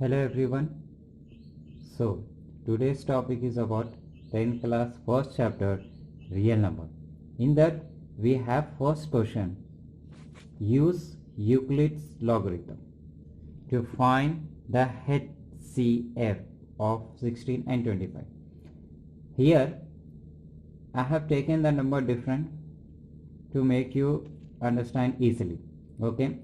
Hello everyone. So today's topic is about 10th class first chapter real number. In that we have first question, use Euclid's logarithm to find the H.C.F of 16 and 25. Here I have taken the number different to make you understand easily. Okay,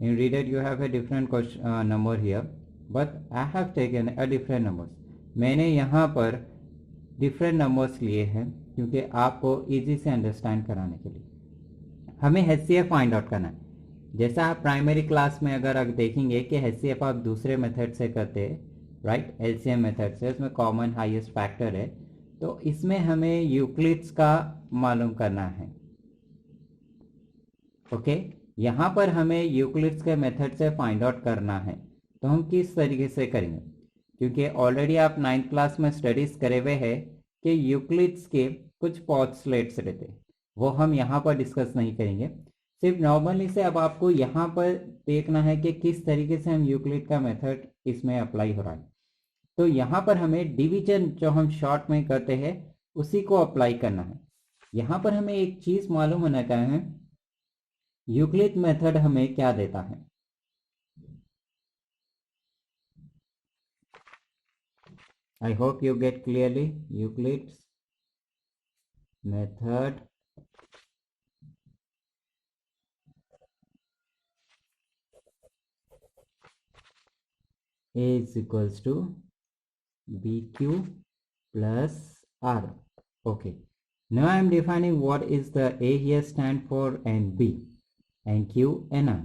in reader you have a different question, number here, but I have taken a different numbers. मैंने यहाँ पर different numbers लिए हैं क्योंकि आपको easy से understand कराने के लिए हमें HCF फाइंड आउट करना है. जैसा आप प्राइमरी क्लास में अगर देखेंगे कि HCF आप दूसरे मेथड से करते हैं, राइट, LCM मेथड से, उसमें कॉमन हाईएस्ट फैक्टर है, तो इसमें हमें यूक्लिड्स का मालूम करना है. ओके, यहाँ पर हमें यूक्लिड्स के मेथड से फाइंड आउट करना है. तो हम किस तरीके से करेंगे, क्योंकि ऑलरेडी आप 9th क्लास में स्टडीज करे हुए हैं कि यूक्लिड्स के कुछ पोस्टुलेट्स रहते हैं, वो हम यहाँ पर डिस्कस नहीं करेंगे. सिर्फ नॉर्मली से अब आपको यहाँ पर देखना है कि किस तरीके से हम यूक्लिड का मेथड इसमें अप्लाई हो रहा है. तो यहाँ पर हमें डिवीजन जो हम शॉर्ट में करते हैं उसी को अप्लाई करना है. यहाँ पर हमें एक चीज मालूम होना चाहिए, यूक्लिड मेथड हमें क्या देता है. I hope you get clearly. Euclid's method A is equals to BQ plus R. Okay, now I am defining what is the A here stand for and B and Q and R.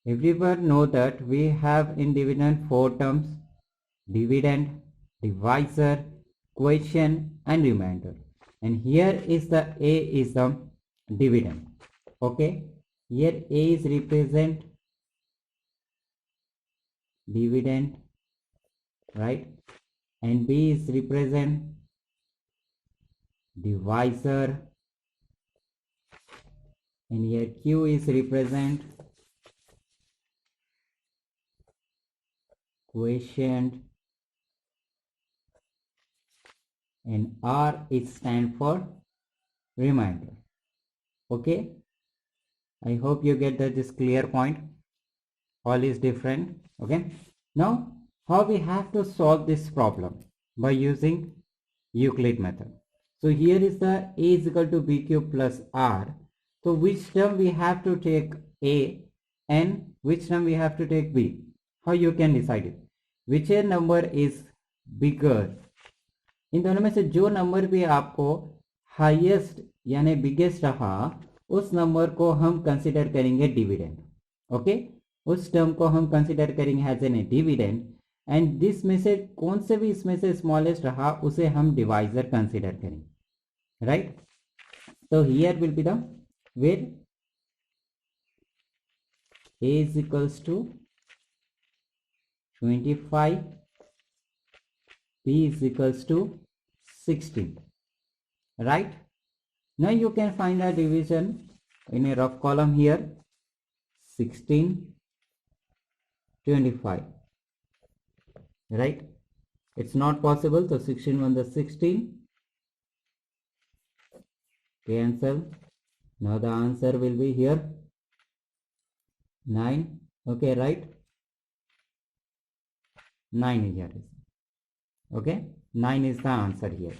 Everyone know that we have in dividend 4 terms: dividend, divisor, quotient and remainder. And here is the A is the dividend. Okay, here A is represent dividend, right, and B is represent divisor, and here Q is represent quotient, and R is stand for remainder. Okay, I hope you get this clear point. All is different. Okay, now how we have to solve this problem by using Euclid method. So here is the A is equal to BQ plus R. So which term we have to take A and which term we have to take B? How you can decide it? Which number is bigger? इन दोनों में से जो number भी आपको highest यानी biggest रहा उस number को हम कंसिडर करेंगे डिविडेंड. ओके, उस टर्म को हम कंसिडर करेंगे as an dividend, and this में से कौन से भी इसमें से स्मॉलेस्ट रहा उसे हम डिवाइजर कंसिडर करेंगे, राइट. तो here will be the where A is equals to 25, B is equals to 16, right. Now you can find the division in a rough column here. 16, 25, right. It's not possible, so 16 on the 16 cancel. Now the answer will be here 9. Okay, right, 9 here is, okay, 9 is the answer here.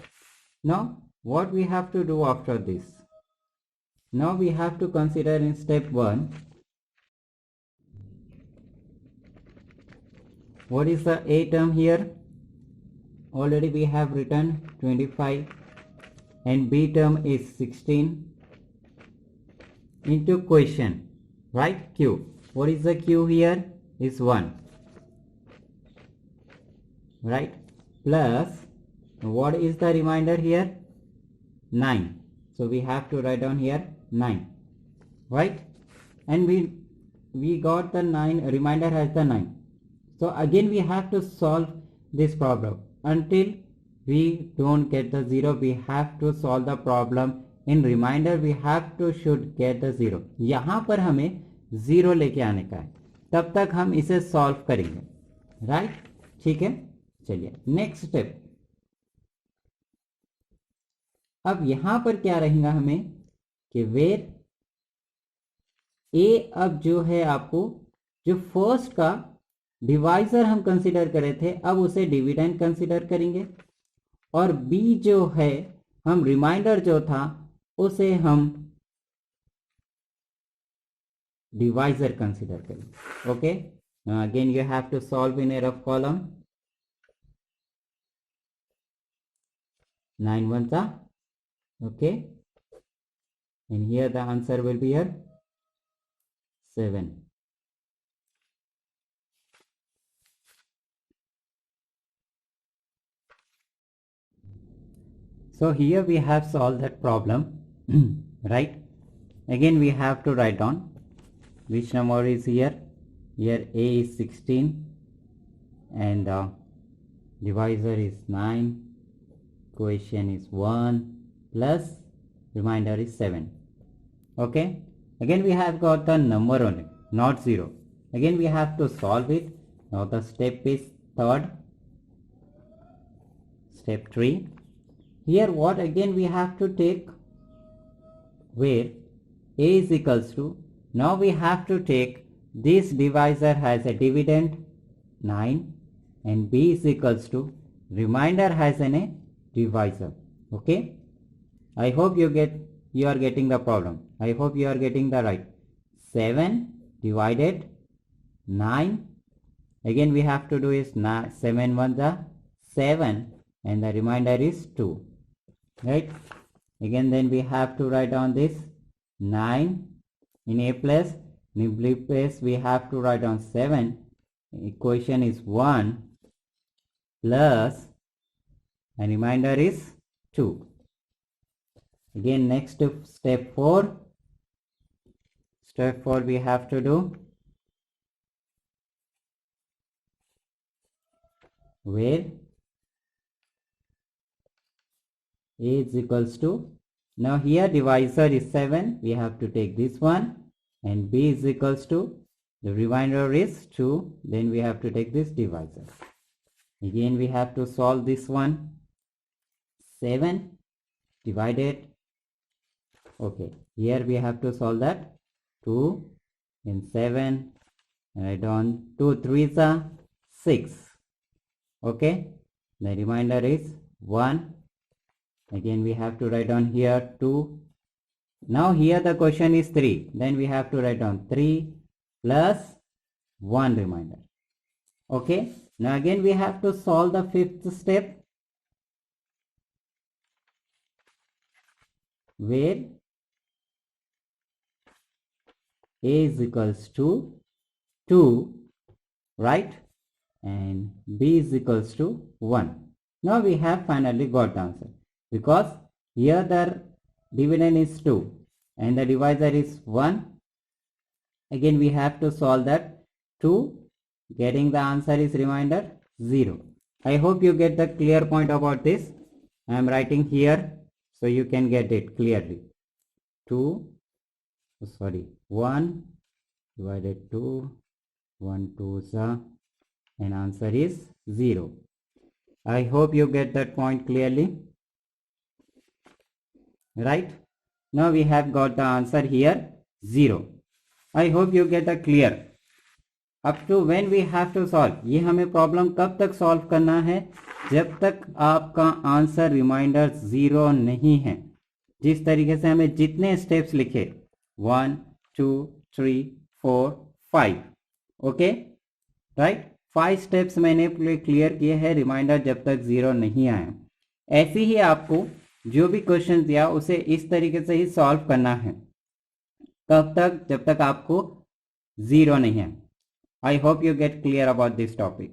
Now what we have to do after this, now we have to consider in step 1 what is the A term here. Already we have written 25 and B term is 16 into quotient, right, Q. What is the Q here is 1, right, plus what is the remainder here, 9. So we have to write down here 9, right, and we got the 9, remainder has the 9. So again we have to solve this problem. Until we don't get the 0, we have to solve the problem in remainder. We have to should get the 0. यहाँ पर हमें 0 लेके आने का है, तब तक हम इसे सॉल्व करेंगे. राइट, ठीक है। चलिए नेक्स्ट स्टेप। अब यहां पर क्या रहेगा हमें कि वेर ए, अब जो है आपको जो फर्स्ट का डिवाइजर हम कंसीडर करे थे अब उसे डिविडेंड कंसीडर करेंगे, और बी जो है हम रिमाइंडर जो था उसे हम डिवाइजर कंसीडर करेंगे। Okay, again you have to solve in a rough column. 9 ones are okay, and here the answer will be here 7. So here we have solved that problem right. Again we have to write down which number is here. Here a is 16 and divisor is 9, quotient is 1 plus remainder is 7. Okay, again we have got the number only, not 0. Again we have to solve it. Now the step is third, step 3. Here what again we have to take, where a is equals to, now we have to take this divisor has a dividend 9 and b is equals to remainder has a divisor. Okay, I hope you are getting the problem. I hope you are getting the right. 7 divided 9, again we have to do is 7 1 the 7 and the remainder is 2, right. Again then we have to write down this 9 in a place, in b place we have to write down 7, equation is 1 plus and remainder is 2. Again next step 4. Step 4 we have to do, where a is equals to, now here divisor is 7, we have to take this one, and b is equals to, the remainder is 2, then we have to take this divisor. Again we have to solve this one. 7 divided, okay, here we have to solve that 2 and 7, write down 2 3s are 6. Okay, the remainder is 1. Again we have to write down here 2. Now here the question is 3, then we have to write down 3 plus 1 remainder. Okay, now again we have to solve the fifth step, where a is equals to 2, right, and b is equals to 1. Now we have finally got the answer, because here the dividend is 2 and the divisor is 1. Again we have to solve that 2, getting the answer is remainder 0. I hope you get the clear point about this. I am writing here so you can get it clearly. 1 divided 2, 1 2s are, and answer is 0. I hope you get that point clearly, right. Now we have got the answer here 0. I hope you get the clear. Up to when we have to solve, ये हमें problem कब तक solve करना है, जब तक आपका answer reminder 0 नहीं है। जिस तरीके से हमें जितने स्टेप्स लिखे 1 2 3 4 5, ओके राइट, 5 स्टेप्स मैंने क्लियर किए हैं रिमाइंडर जब तक 0 नहीं आया। ऐसे ही आपको जो भी क्वेश्चन दिया उसे इस तरीके से ही सॉल्व करना है, कब तक, जब तक आपको 0 नहीं है। I hope you get clear about this topic.